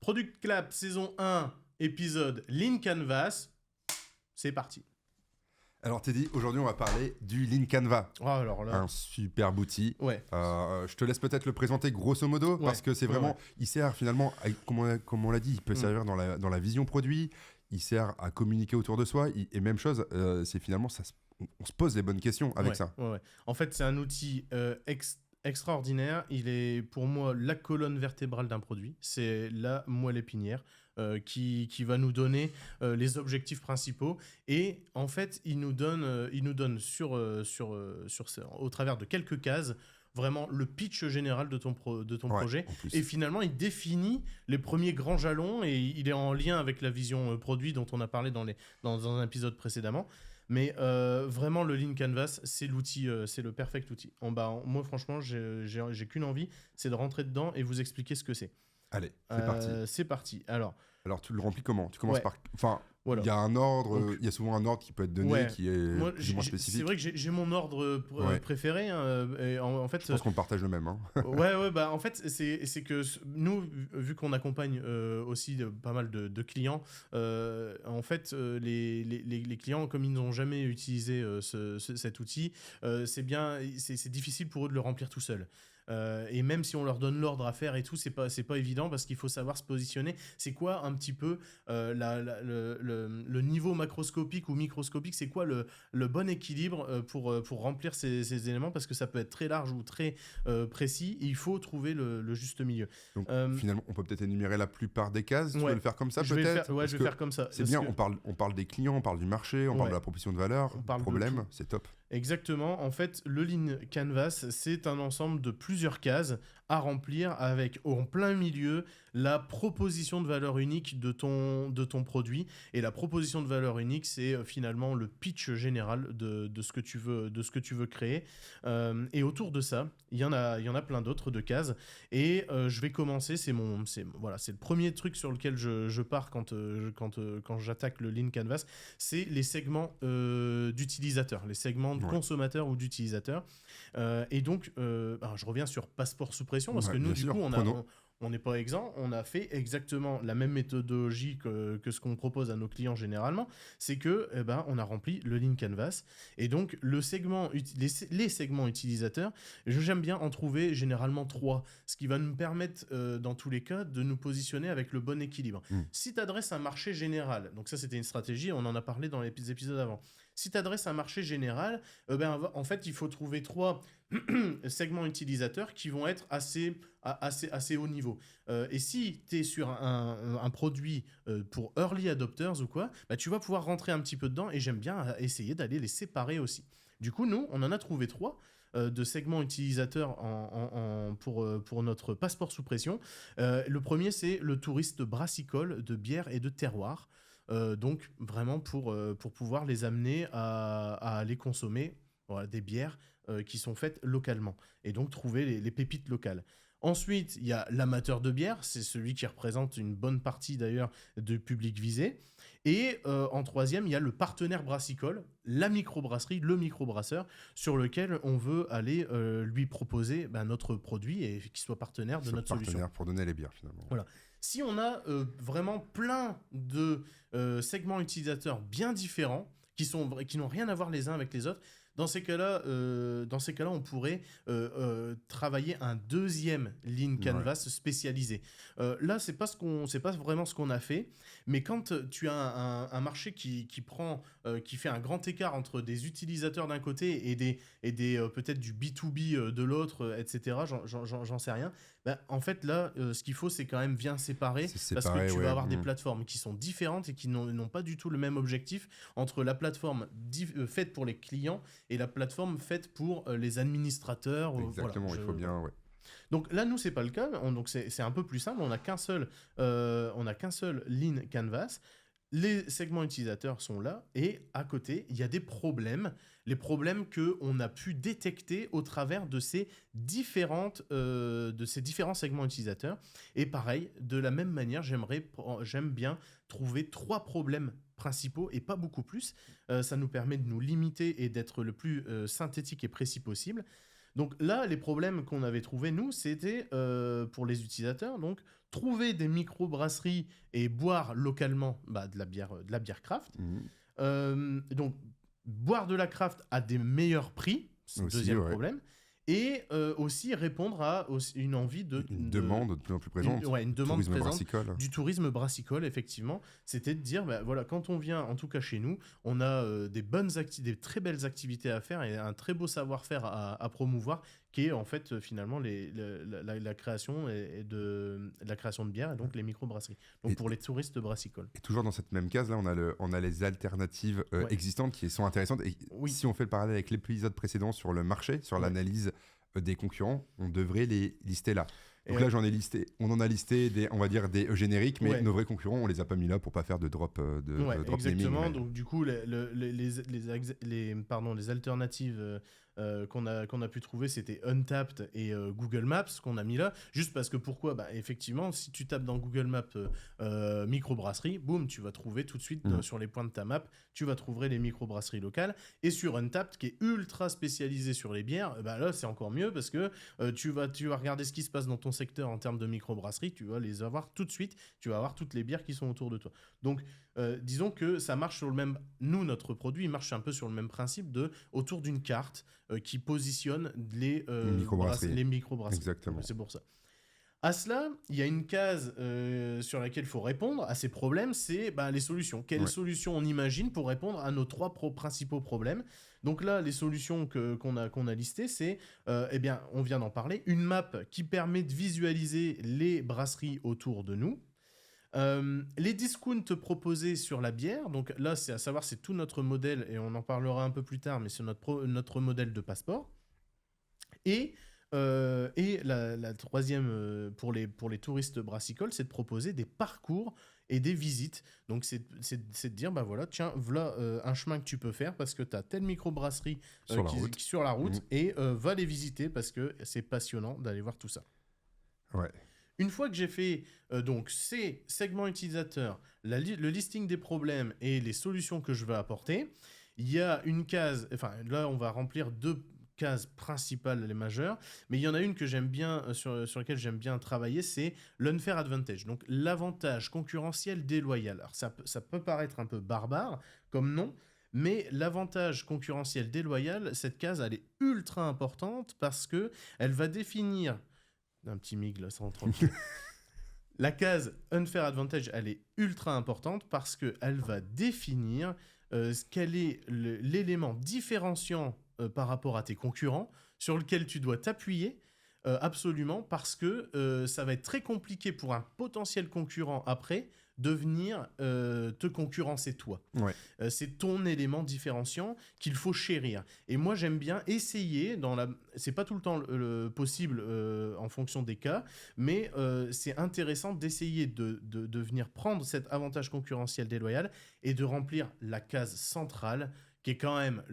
Product Clap, saison 1, épisode Lean Canvas. C'est parti. Alors Teddy, aujourd'hui on va parler du Lean Canvas. Oh, alors là. Un superbe outil. Ouais. Je te laisse peut-être le présenter grosso modo, parce que c'est vraiment, il sert finalement, comme on l'a dit, il peut servir dans la vision produit, il sert à communiquer autour de soi, et même chose, c'est finalement, on se pose les bonnes questions avec ça. Ouais. En fait, c'est un outil extraordinaire. Il est pour moi la colonne vertébrale d'un produit. C'est la moelle épinière qui va nous donner les objectifs principaux. Et en fait, il nous donne au travers de quelques cases vraiment le pitch général de ton projet. Et finalement, il définit les premiers grands jalons et il est en lien avec la vision produit dont on a parlé dans un épisode précédemment. Mais vraiment, le Lean Canvas, c'est l'outil, c'est le perfect outil. Moi, franchement, j'ai qu'une envie, c'est de rentrer dedans et vous expliquer ce que c'est. Allez, c'est parti. C'est parti. Alors, tu le remplis comment? Tu commences par... Enfin, voilà. Il y a un ordre, il y a souvent un ordre qui peut être donné qui est moi, plus ou moins spécifique. C'est vrai que j'ai mon ordre préféré. Et en fait, je pense qu'on partage le même. Hein. En fait, c'est que nous, vu qu'on accompagne aussi pas mal de clients, en fait, les clients, comme ils n'ont jamais utilisé cet outil, c'est difficile pour eux de le remplir tout seul. Et même si on leur donne l'ordre à faire et tout, c'est pas évident parce qu'il faut savoir se positionner. C'est quoi un petit peu le niveau macroscopique ou microscopique? C'est quoi le bon équilibre pour remplir ces éléments? Parce que ça peut être très large ou très précis. Et il faut trouver le juste milieu. Donc finalement, on peut peut-être énumérer la plupart des cases. Tu veux le faire comme ça je peut-être? vais faire comme ça. C'est bien, on parle des clients, on parle du marché, on parle de la proposition de valeur, problème, c'est top. Exactement. En fait, le Lean Canvas, c'est un ensemble de plusieurs cases à remplir avec en plein milieu la proposition de valeur unique de ton produit. Et la proposition de valeur unique, c'est finalement le pitch général de ce que tu veux créer. Et autour de ça, il y en a plein d'autres de cases. Et je vais commencer. C'est le premier truc sur lequel je pars quand j'attaque le Lean Canvas. C'est les segments d'utilisateurs, les segments de consommateurs ou d'utilisateurs. Et donc, je reviens sur passeport sous pression parce que nous, du coup, on n'est pas exempt. On a fait exactement la même méthodologie que ce qu'on propose à nos clients généralement. C'est que, on a rempli le Lean Canvas. Et donc, les segments utilisateurs, j'aime bien en trouver généralement 3, ce qui va nous permettre, dans tous les cas, de nous positionner avec le bon équilibre. Si tu adresses un marché général, donc ça, c'était une stratégie, on en a parlé dans les épisodes avant. Si tu adresses un marché général, en fait, il faut trouver 3 segments utilisateurs qui vont être assez haut niveau. Et si tu es sur un produit pour early adopters ou quoi, tu vas pouvoir rentrer un petit peu dedans et j'aime bien essayer d'aller les séparer aussi. Du coup, nous, on en a trouvé 3 de segments utilisateurs pour notre passeport sous pression. Le premier, c'est le touriste brassicole de bière et de terroir. Donc vraiment pour pouvoir les amener à aller consommer des bières qui sont faites localement et donc trouver les pépites locales. Ensuite, il y a l'amateur de bière, c'est celui qui représente une bonne partie d'ailleurs du public visé. Et en troisième, il y a le partenaire brassicole, la microbrasserie, le microbrasseur, sur lequel on veut aller lui proposer notre produit et qu'il soit partenaire de notre solution. Partenaire pour donner les bières finalement. Voilà. Si on a vraiment plein de segments utilisateurs bien différents, qui n'ont rien à voir les uns avec les autres, dans ces cas-là, on pourrait travailler un deuxième Lean Canvas spécialisé. Là, c'est pas vraiment ce qu'on a fait, mais quand tu as un marché qui fait un grand écart entre des utilisateurs d'un côté et des peut-être du B2B de l'autre, etc. J'en sais rien. En fait, là, ce qu'il faut, c'est quand même bien séparer, parce que tu vas avoir des plateformes qui sont différentes et qui n'ont pas du tout le même objectif entre la plateforme faite pour les clients et la plateforme faite pour les administrateurs. Exactement, il faut bien... Donc là, nous, c'est pas le cas. Donc c'est un peu plus simple. On n'a qu'un seul Lean Canvas. Les segments utilisateurs sont là et à côté, il y a des problèmes. Les problèmes qu'on a pu détecter au travers de ces différents segments utilisateurs. Et pareil, de la même manière, j'aime bien trouver 3 problèmes principaux et pas beaucoup plus. Ça nous permet de nous limiter et d'être le plus synthétique et précis possible. Donc là, les problèmes qu'on avait trouvés, nous, c'était pour les utilisateurs, donc trouver des micro-brasseries et boire localement de la bière craft. Donc, boire de la craft à des meilleurs prix, c'est le deuxième problème. Et aussi répondre à une envie une demande de plus en plus présente. Une demande tourisme présente brassicole. du tourisme brassicole, effectivement. C'était de dire, voilà, quand on vient, en tout cas chez nous, on a des très belles activités à faire et un très beau savoir-faire à promouvoir, qui est en fait finalement la création la création de bière et donc les micro-brasseries. Donc pour les touristes brassicoles. Et toujours dans cette même case, là, on a les alternatives existantes qui sont intéressantes. Et si on fait le parallèle avec l'épisode précédent sur le marché, sur l'analyse des concurrents, on devrait les lister là. Donc là, on en a listé on va dire des génériques, mais nos vrais concurrents, on les a pas mis là pour pas faire de drop drop exactement. naming. Donc du coup, les alternatives qu'on a pu trouver, c'était Untappd et Google Maps qu'on a mis là. Juste parce que pourquoi ? Effectivement, si tu tapes dans Google Maps microbrasserie, boum, tu vas trouver tout de suite sur les points de ta map, tu vas trouver les microbrasseries locales. Et sur Untappd, qui est ultra spécialisé sur les bières, là c'est encore mieux parce que tu vas regarder ce qui se passe dans ton secteur en termes de microbrasserie, tu vas les avoir tout de suite, tu vas avoir toutes les bières qui sont autour de toi. Donc disons que ça marche sur le même... Nous, notre produit, il marche un peu sur le même principe autour d'une carte qui positionne les microbrasseries. Exactement. C'est pour ça. À cela, il y a une case sur laquelle il faut répondre à ces problèmes, c'est les solutions. Quelles solutions on imagine pour répondre à nos trois principaux problèmes ? Donc là, les solutions qu'on a listées, c'est, on vient d'en parler, une map qui permet de visualiser les brasseries autour de nous. Les discounts proposés sur la bière, donc là c'est tout notre modèle et on en parlera un peu plus tard, mais c'est notre modèle de passeport. Et la troisième pour les touristes brassicoles, c'est de proposer des parcours et des visites. Donc c'est de dire tiens, voilà un chemin que tu peux faire parce que tu as telle microbrasserie sur la route et va les visiter parce que c'est passionnant d'aller voir tout ça. Ouais. Une fois que j'ai fait donc ces segments utilisateurs, le listing des problèmes et les solutions que je veux apporter, il y a une case, là on va remplir 2 cases principales, les majeures, mais il y en a une que j'aime bien, sur laquelle j'aime bien travailler, c'est l'unfair advantage, donc l'avantage concurrentiel déloyal. Alors ça peut paraître un peu barbare comme nom, mais l'avantage concurrentiel déloyal, cette case, elle est ultra importante parce que elle va définir... Un petit mig là, ça rentre tranquille. La case Unfair Advantage, elle est ultra importante parce qu'elle va définir quel est l'élément différenciant par rapport à tes concurrents sur lequel tu dois t'appuyer absolument parce que ça va être très compliqué pour un potentiel concurrent après de venir te concurrencer toi. Ouais. C'est ton élément différenciant qu'il faut chérir. Et moi, j'aime bien essayer, c'est pas tout le temps possible en fonction des cas, mais c'est intéressant d'essayer de venir prendre cet avantage concurrentiel déloyal et de remplir la case centrale qui est quand même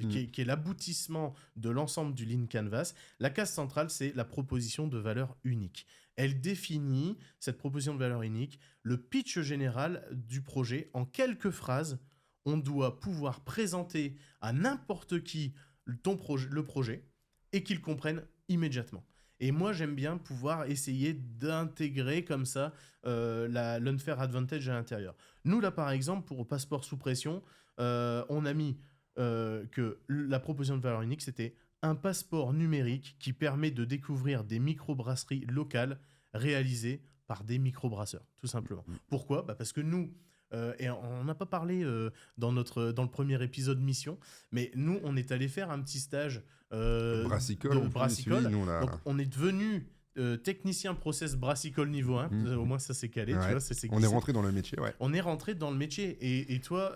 qui est l'aboutissement de l'ensemble du Lean Canvas. La case centrale, c'est la proposition de valeur unique. Elle définit, cette proposition de valeur unique, le pitch général du projet. En quelques phrases, on doit pouvoir présenter à n'importe qui le projet et qu'il comprenne immédiatement. Et moi, j'aime bien pouvoir essayer d'intégrer comme ça l'unfair advantage à l'intérieur. Nous, là, par exemple, pour Passeport sous pression, on a mis que la proposition de valeur unique, c'était un passeport numérique qui permet de découvrir des microbrasseries locales réalisées par des microbrasseurs, tout simplement. Pourquoi ? Parce que nous, et on n'a pas parlé dans le premier épisode Mission, mais nous, on est allé faire un petit stage brassicole. Donc, on est devenu technicien process brassicole niveau 1, au moins ça s'est calé, tu vois, on est rentré dans le métier, On est rentré dans le métier, et toi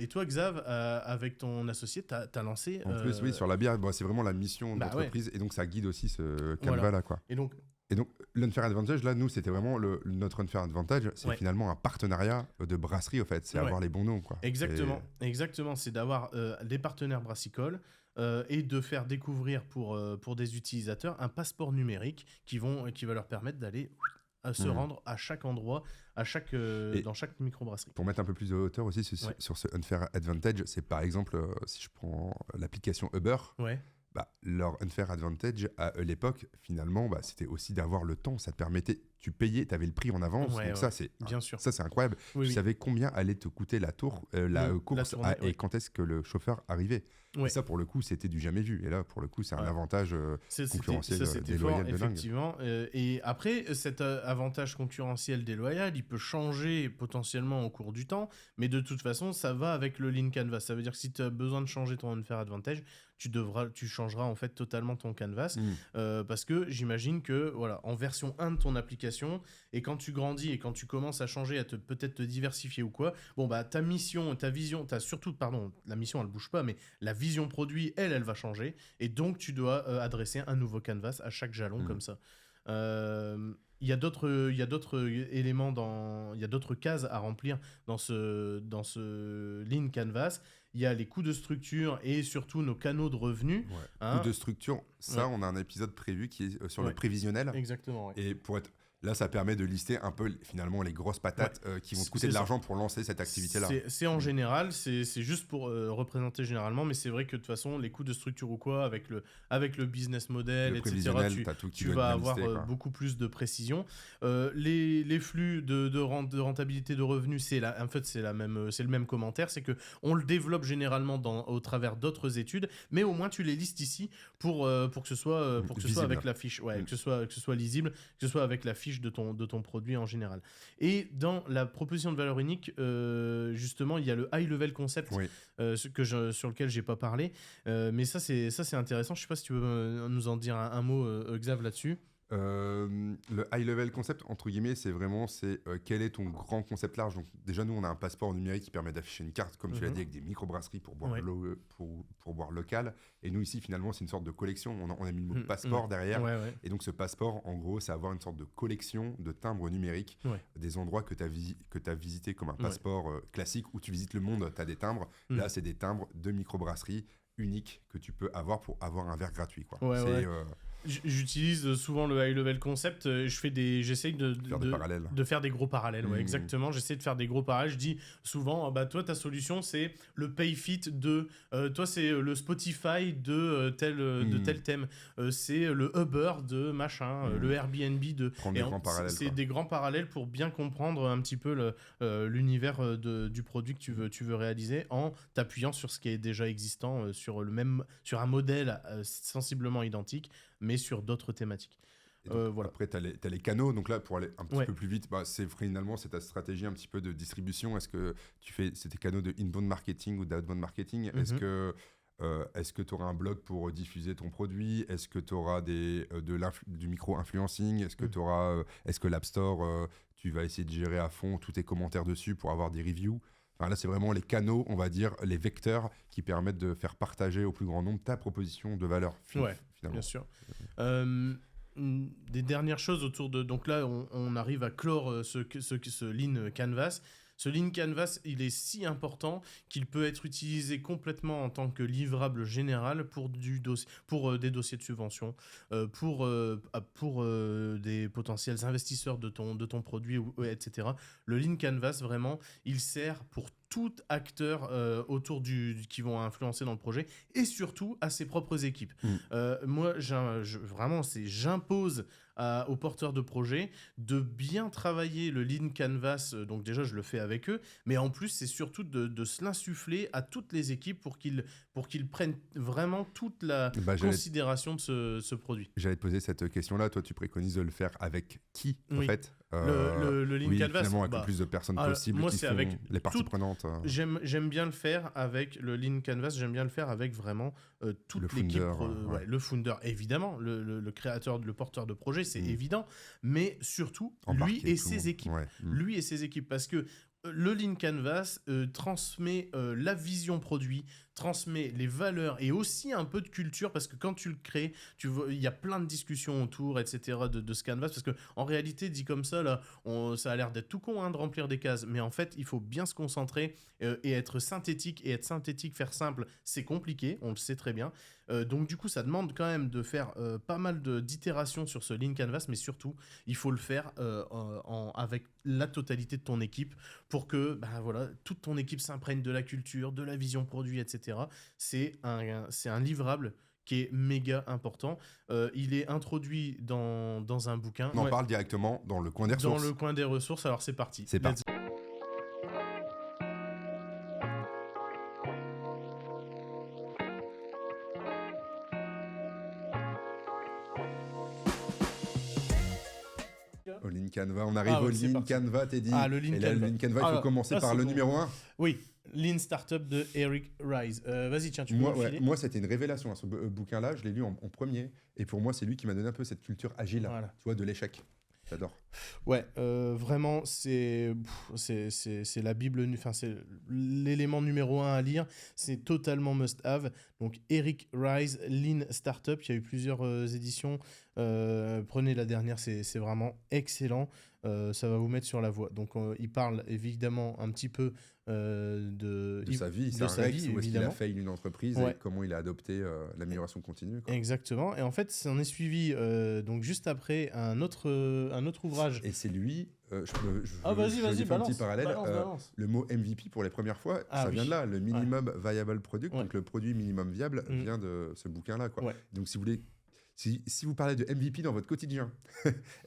Xav, avec ton associé, t'as lancé... En plus, oui, sur la bière, c'est vraiment la mission de l'entreprise, et donc ça guide aussi ce canevas-là, quoi. Et donc, l'unfair advantage, là, nous, c'était vraiment notre unfair advantage, c'est finalement un partenariat de brasserie, en fait, c'est avoir les bons noms, quoi. Exactement, c'est d'avoir des partenaires brassicoles, et de faire découvrir pour des utilisateurs un passeport numérique qui va leur permettre d'aller se rendre à chaque endroit, dans chaque microbrasserie. Pour mettre un peu plus de hauteur aussi sur ce unfair advantage, c'est par exemple, si je prends l'application Uber, leur unfair advantage à l'époque, finalement, c'était aussi d'avoir le temps. Ça te permettait, tu payais, tu avais le prix en avance. Donc ça, bien sûr. Ça, c'est incroyable. Tu savais combien allait te coûter la course et quand est-ce que le chauffeur arrivait. Et ça, pour le coup, c'était du jamais vu. Et là, pour le coup, c'est un avantage concurrentiel déloyal de dingue. Effectivement. Et après, cet avantage concurrentiel déloyal, il peut changer potentiellement au cours du temps, mais de toute façon, ça va avec le Lean Canvas. Ça veut dire que si tu as besoin de changer ton unfair advantage, tu changeras en fait totalement ton canvas parce que j'imagine que voilà, en version 1 de ton application, et quand tu grandis et quand tu commences à changer, à peut-être te diversifier ou quoi, ta mission, ta vision, la mission elle bouge pas, mais la vision produit elle va changer, et donc tu dois adresser un nouveau canvas à chaque jalon comme ça. Il y a d'autres éléments, il y a d'autres cases à remplir dans ce Lean Canvas. Il y a les coûts de structure et surtout nos canaux de revenus. Coûts de structure, ça, on a un épisode prévu qui est sur le prévisionnel. Exactement. Et là, ça permet de lister un peu finalement les grosses patates qui vont te coûter de l'argent pour lancer cette activité-là. C'est en général, c'est juste pour représenter généralement, mais c'est vrai que de toute façon, les coûts de structure ou quoi, avec le business model, etc., tu vas avoir beaucoup plus de précision. Les flux de rentabilité de revenus, c'est le même commentaire, c'est qu'on le développe généralement au travers d'autres études, mais au moins tu les listes ici pour que ce soit avec la fiche, que ce soit lisible, que ce soit avec la fiche de ton produit en général. Et dans la proposition de valeur unique, justement, il y a le high level concept sur lequel j'ai pas parlé, mais ça c'est intéressant. Je sais pas si tu veux nous en dire un mot, Xav, là-dessus. Le high level concept, entre guillemets, c'est quel est ton grand concept large. Donc déjà, nous on a un passeport numérique qui permet d'afficher une carte, comme tu l'as dit, avec des microbrasseries pour boire pour boire local. Et nous ici, finalement, c'est une sorte de collection. On a mis le mot passeport derrière. Et donc ce passeport, en gros, c'est avoir une sorte de collection de timbres numériques, des endroits que tu as visités comme un passeport classique où tu visites le monde, tu as des timbres. Là, c'est des timbres de microbrasseries uniques que tu peux avoir pour avoir un verre gratuit, quoi. J'utilise souvent le high level concept. J'essaye de faire des gros parallèles. Exactement. J'essaie de faire des gros parallèles. Je dis souvent, toi, ta solution, c'est le payfit de. Toi, c'est le Spotify de tel thème. C'est le Uber de machin. Le Airbnb de. C'est des grands parallèles pour bien comprendre un petit peu l'univers du produit que tu veux réaliser en t'appuyant sur ce qui est déjà existant, sur un modèle sensiblement identique, mais sur d'autres thématiques. Après, tu as les canaux. Donc là, pour aller un petit peu plus vite, finalement, c'est ta stratégie un petit peu de distribution. Est-ce que tu fais tes canaux de inbound marketing ou d'outbound marketing? Est-ce que tu auras un blog pour diffuser ton produit? Est-ce que tu auras du micro-influencing? Est-ce que l'App Store, tu vas essayer de gérer à fond tous tes commentaires dessus pour avoir des reviews? Là, c'est vraiment les canaux, on va dire, les vecteurs qui permettent de faire partager au plus grand nombre ta proposition de valeur. Finalement. Bien sûr. Des dernières choses autour de... Donc là, on arrive à clore ce Lean Canvas. Ce Lean Canvas, il est si important qu'il peut être utilisé complètement en tant que livrable général pour des dossiers de subvention, pour des potentiels investisseurs de ton produit, etc. Le Lean Canvas, vraiment, il sert pour tout acteur autour qui vont influencer dans le projet, et surtout à ses propres équipes. Moi, vraiment, j'impose aux porteurs de projet de bien travailler le Lean Canvas. Donc déjà, je le fais avec eux, mais en plus, c'est surtout de se l'insuffler à toutes les équipes pour qu'ils prennent vraiment toute la considération de ce produit. J'allais te poser cette question-là. Toi, tu préconises de le faire avec qui, en fait? Le Lean Canvas, finalement, avec le plus de personnes possible, moi, qui sont avec les parties prenantes. J'aime bien le faire avec le Lean Canvas, j'aime bien le faire avec vraiment toute l'équipe. Le founder, évidemment, le créateur, le porteur de projet, c'est évident, mais surtout lui et ses équipes. Lui et ses équipes, parce que le Lean Canvas transmet la vision produit, transmet les valeurs et aussi un peu de culture, parce que quand tu le crées, il y a plein de discussions autour, etc. de ce canvas, parce que en réalité, dit comme ça, là, ça a l'air d'être tout con de remplir des cases, mais en fait, il faut bien se concentrer et être synthétique. Et être synthétique, faire simple, c'est compliqué, on le sait très bien. Donc du coup, ça demande quand même de faire pas mal d'itérations sur ce Lean Canvas, mais surtout, il faut le faire avec la totalité de ton équipe pour que toute ton équipe s'imprègne de la culture, de la vision produit, etc. C'est un livrable qui est méga important. Il est introduit dans un bouquin. On en parle directement dans le coin des ressources. Dans le coin des ressources, alors c'est parti. C'est parti. Au Lean Canva, on arrive au Lean Canva, Teddy. Le Lean Et là, Canva. Le Lean Canva, il faut commencer par le numéro 1. Oui, Lean Startup de Eric Ries. Vas-y, tiens, tu peux m'enfiler. Moi, c'était une révélation, ce bouquin-là. Je l'ai lu en premier. Et pour moi, c'est lui qui m'a donné un peu cette culture agile, tu vois, de l'échec. J'adore. Ouais, vraiment, c'est la Bible, enfin, c'est l'élément numéro 1 à lire. C'est totalement must-have. Donc, Eric Ries, Lean Startup, il y a eu plusieurs éditions. Prenez la dernière, c'est vraiment excellent. Ça va vous mettre sur la voie. Donc, il parle évidemment un petit peu de sa vie. C'est un Rex, où est-ce qu'il a failli une entreprise et comment il a adopté l'amélioration continue. Quoi. Exactement. Et en fait, ça en est suivi donc juste après un autre ouvrage. Et c'est lui, je vas-y, fais un petit parallèle. Balance. Le mot MVP pour les premières fois, ça vient de là. Le minimum viable product, donc le produit minimum viable, vient de ce bouquin-là. Quoi. Ouais. Donc si vous voulez... Si vous parlez de MVP dans votre quotidien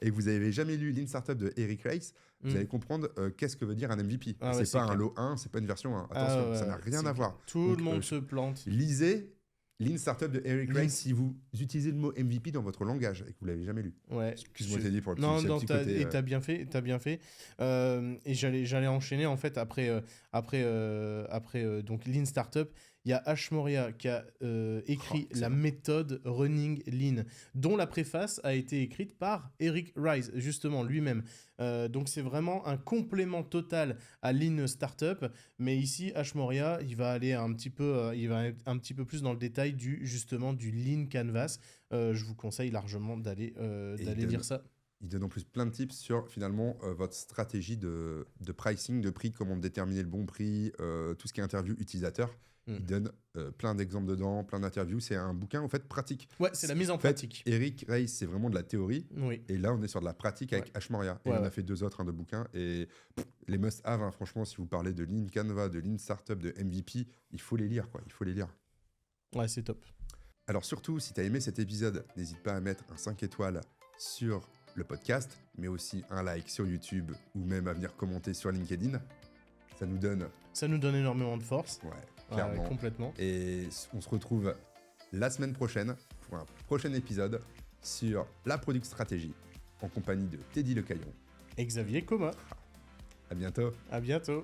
et que vous n'avez jamais lu Lean Startup de Eric Ries, vous allez comprendre qu'est-ce que veut dire un MVP. C'est pas un lot 1, c'est pas une version 1. Attention, ça n'a rien à voir. Tout le monde se plante. Lisez Lean Startup de Eric Ries si vous utilisez le mot MVP dans votre langage et que vous l'avez jamais lu. Ouais. Excuse-moi Teddy pour le petit côté. Et t'as bien fait. Et j'allais enchaîner en fait après donc Lean Startup. Il y a Ash Maurya qui a écrit la méthode Running Lean, dont la préface a été écrite par Eric Ries, justement, lui-même. Donc, c'est vraiment un complément total à Lean Startup. Mais ici, Ash Maurya, il va aller un petit peu plus dans le détail du Lean Canvas. Je vous conseille largement d'aller lire ça. Il donne en plus plein de tips sur finalement votre stratégie de pricing, de prix, comment déterminer le bon prix, tout ce qui est interview utilisateur. Il donne plein d'exemples dedans, plein d'interviews. C'est un bouquin en fait pratique. Ouais, c'est la mise en pratique. Eric Ries, c'est vraiment de la théorie. Oui. Et là, on est sur de la pratique avec Ash Maurya. Et on a fait 2 autres de bouquins. Et les must-have, franchement, si vous parlez de Lean Canva, de Lean Startup, de MVP, il faut les lire. Il faut les lire. Ouais, c'est top. Alors surtout, si tu as aimé cet épisode, n'hésite pas à mettre un 5 étoiles sur le podcast, mais aussi un like sur YouTube ou même à venir commenter sur LinkedIn. Ça nous donne énormément de force. Ouais. Clairement. Complètement. Et on se retrouve la semaine prochaine pour un prochain épisode sur la Product Stratégie en compagnie de Teddy Lecaillon et Xavier Coma. À bientôt. À bientôt.